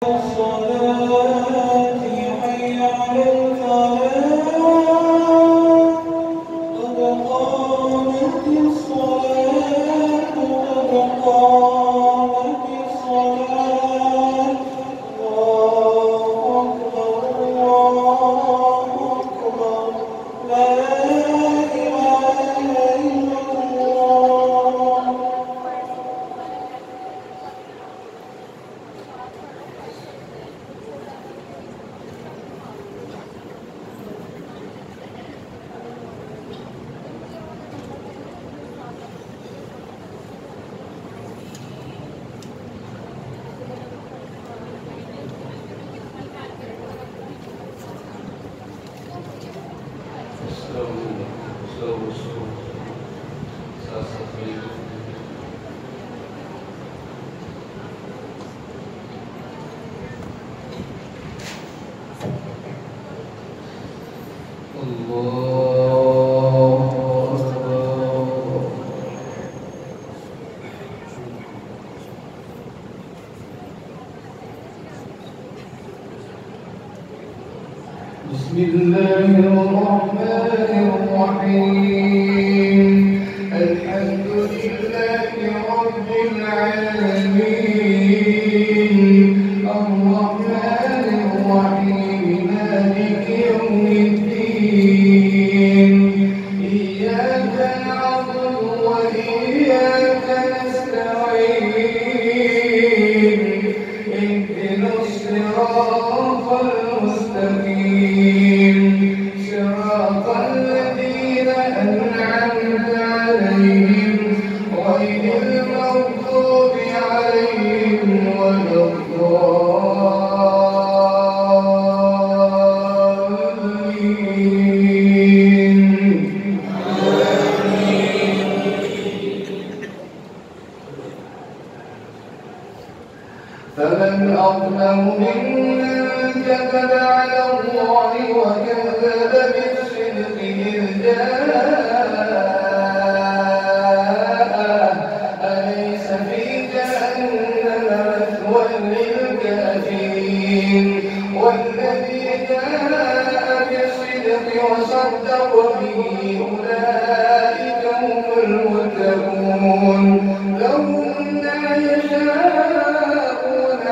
بسم الله الرحمن الرحيم. الحمد لله رب العالمين، الرحمن الرحيم، مالك يوم الدين. إياك نعبد وإياك نستعين، اهدنا الصراط المستقيم، صراط الذين أنعمت عليهم غير المغضوب عليهم ولا الضالين. فمن أظلم ممن كذب على الله وكذب بالصدق إذ جاءه، أليس في جهنم مثوى للكافرين؟ والذي جاء بالصدق وصدق به أولئك هم المتقون. لهم ما يشاءون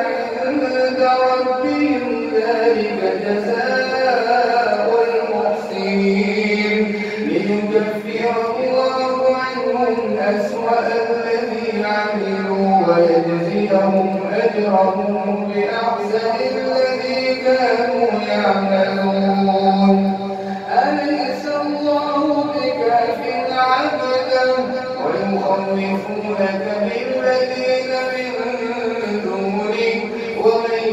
عند ربهم، ذلك جزاء المحسنين، ليكفر الله عنهم أسوأ الذي عملوا ويجزيهم أجرهم بأحسن الذي كانوا يعملون. أليس الله بكاف عبده ويخوفونك بالذين من دونه، ومن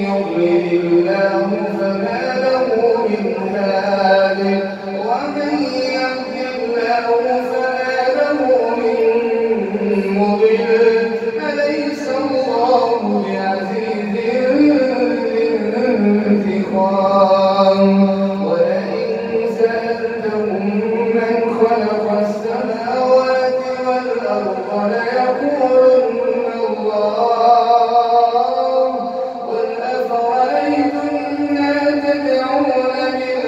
يضلل الله فما له من هاد، ومن يهد الله فما له من مضل. أليس الله بعزيز ذي انتقام؟ ولئن سألتهم من خلق السماوات والأرض ليقولن الله. قل أفرأيتم ما تدعون من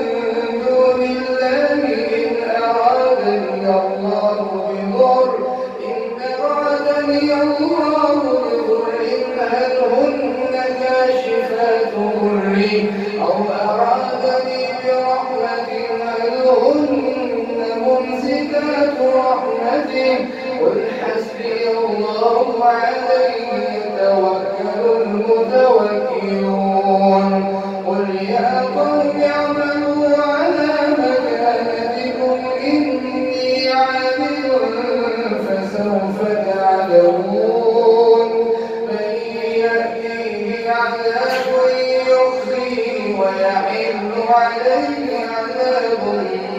دون الله إن أرادني الله بضر هل هن كاشفات ضري؟ أو أرادني برحمة هل هن ممسكات رحمته؟ قل حسبي الله عليه يتوكل المتوكلون. قل يا قوم اعملوا على مكانتكم إني عامل فسوف تعلمون من يأتيه عذاب يخزيه ويحل عليه عذاب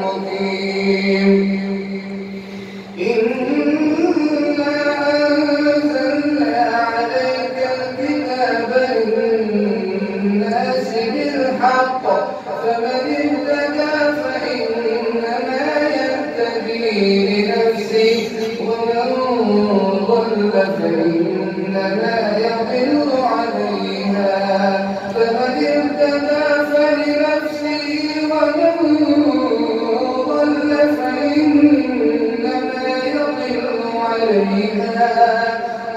مقيم. إنا أنزلنا عليك الكتاب للناس بالحق، فمن اهتدى فإنما يهتدي لنفسه، ومن ضل فإنما يضل عليها فمن اهتدى فلنفسه ومن ضل فإنما يضل عليها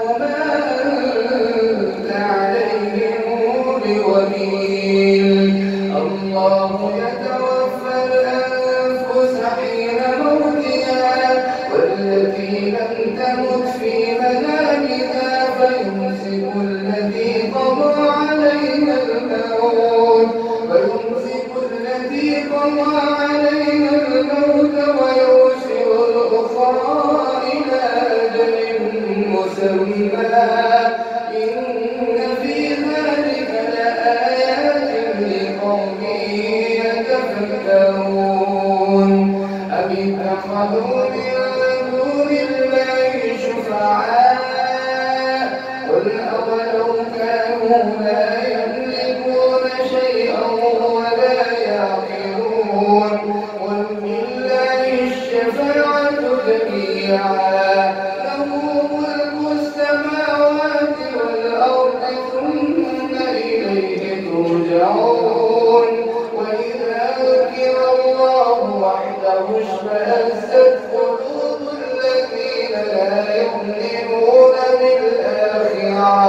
وما أنت عليهم بوكيل الله يتوفى الأنفس حين موتها والتي لم تمت في منامها فيمسك التي قضى عليها الموت ويرسل الأخرى إلى أجل مسمى إن في ذلك لآيات لقوم يتفكرون أم اتخذوا من دون الله شفعاء قل أولو كانوا لا يملكون شيئا ولا يعقلون قل لله الشفاعة جميعا له ملك السماوات والأرض ثم إليه ترجعون وإذا ذكر الله وحده اشمأزت قلوب الذين لا يؤمنون بالآخرة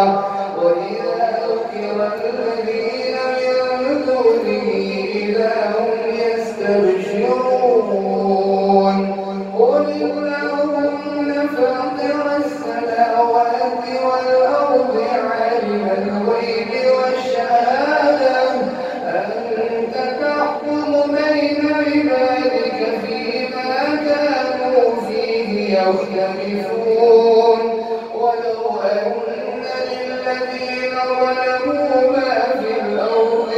وإذا ذكر الذين من دونه إذا هم يستبشرون قل اللهم فاطر السماوات والأرض عالم الغيب والشهادة أنت تحكم بين عبادك فيما كانوا فيه يختلفون ولو أن للذين ظلموا ما في الأرض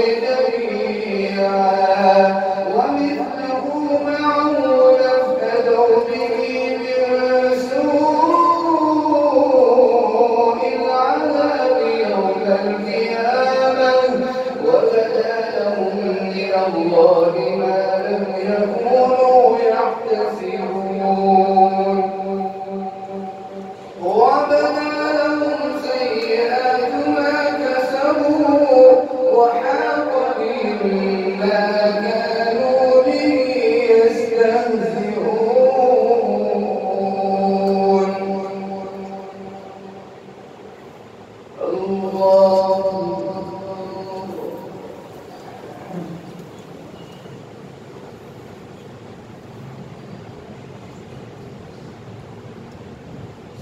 جميعا ومثله معه لافتدوا به من سوء العذاب يوم القيامة وبدا لهم من الله ما لم يكونوا يحتسبون وبدا لهم سيئات ما كسبوا وحاق بهم ما كانوا به يستهزئون الله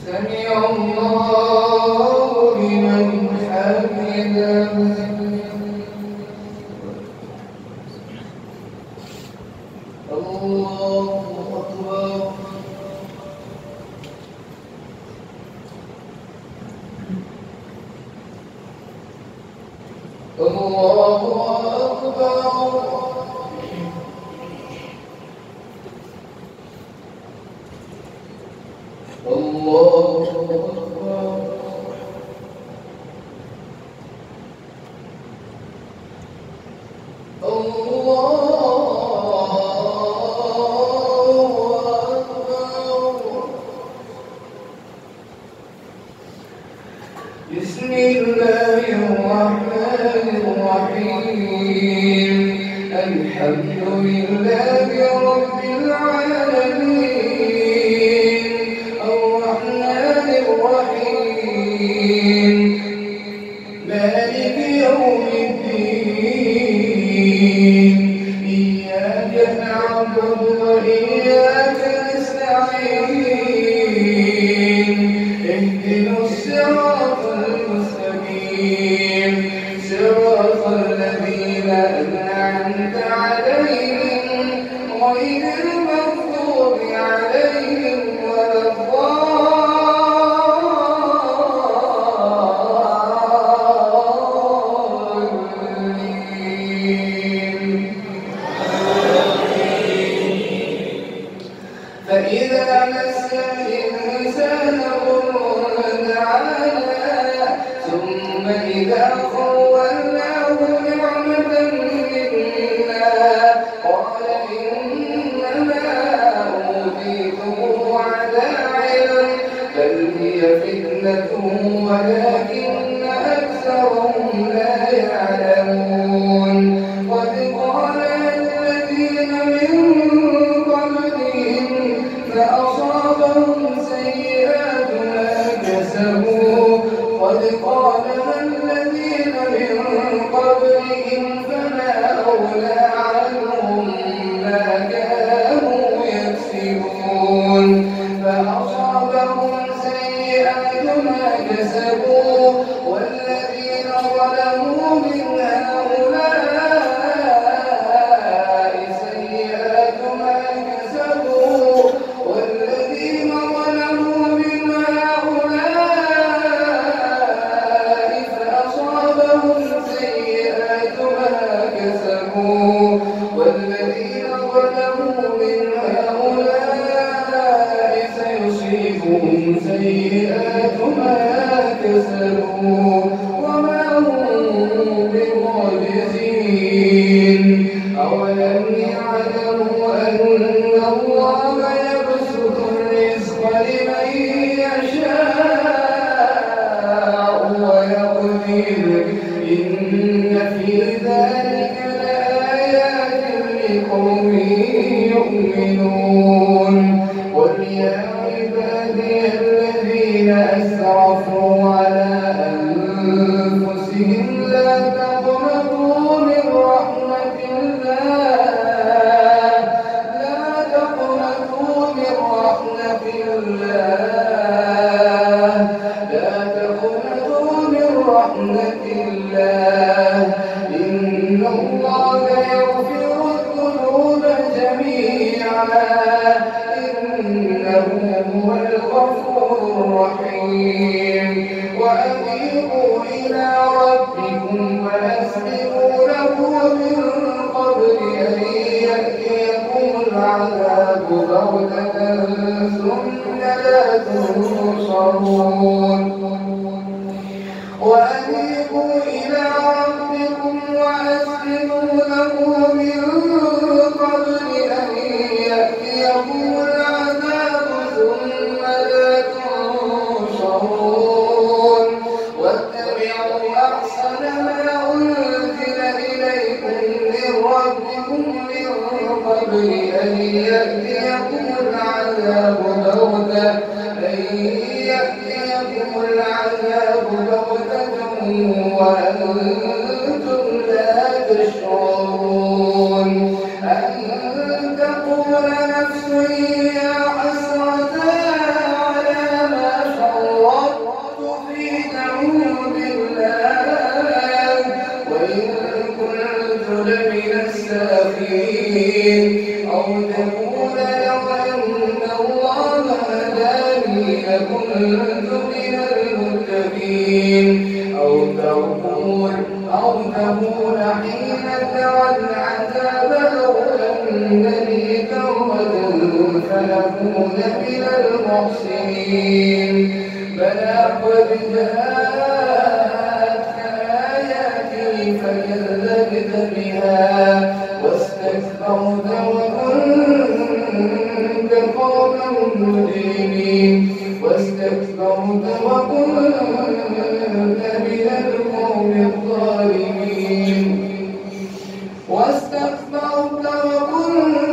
سمع الله لمن حمده الله أكبر الله أكبر الله أكبر بسم الله الرحمن الرحيم الحمد لله رب العالمين الرحمن الرحيم مالك يوم الدين إياك نعبد وإياك نستعين اهدنا الصراط المستقيم صراط الذين أنعمت عليهم يعلمون قد قال الذين من قبلهم فأصابهم سيئات ما كسبوا قد قال الذين من قبلهم فما أغنى عنهم ما كانوا يكسبون فأصابهم سيئات ما كسبوا والذين ظلموا من هؤلاء سيئات ما كسبوا والذين ظلموا من هؤلاء فأصابهم سيئات ما كسبوا والذين ظلموا من هؤلاء سيصيبهم سيئات ما كسبوا وما هم بمعجزين أولم يعلموا أن الله يبسط الرزق لمن يشاء ويقدر إن في ذلك لآيات لقوم يؤمنون قل يا عبادي الذين أسرفوا على أنفسهم لا تقنطوا من رحمة الله لا تقنطوا من رحمة الله لا تقنطوا من رحمة الله إن الله يغفر الذنوب جميعا إنه هو الغفور الرحيم وأنيبوا إلى ربكم وأسلموا له من قبل أن يأتيكم العذاب بغتة ثم لا تنصرون وأنيبوا إلى ربكم وأسلموا له من قبل أن يأتيكم العذاب ثم لا تنصرون واتبعوا أحسن ما أنزل إليكم من ربكم من قبل أن يأتيكم العذاب بغتة وأنتم لا تشعرون أن تقول نفس يا حسرة على ما فرطت في جنب الله وإن كنت لمن الساخرين أو تقول لو أن الله هداني لكنت من المتقين أو تقول حين ترى العذاب لو أن لي كرة فأكون من المحسنين بلى قد جاءتك آياتي فكذبت بها واستكبرت وكنت قوما مجرمين واستكبرت وكنت من القوم الظالمين واستكبرت وكنت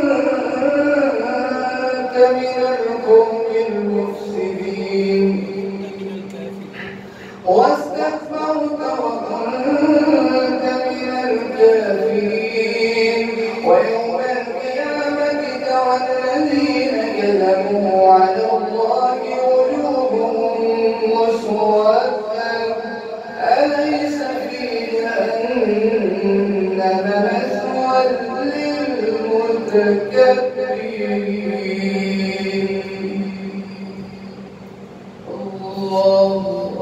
من القوم المفسدين واستكبرت وكنت من الكافرين ويوم القيامة ترى الذين كذبوا على الله وجوههم مسودة أليس في جهنم مثوى للمتكبرين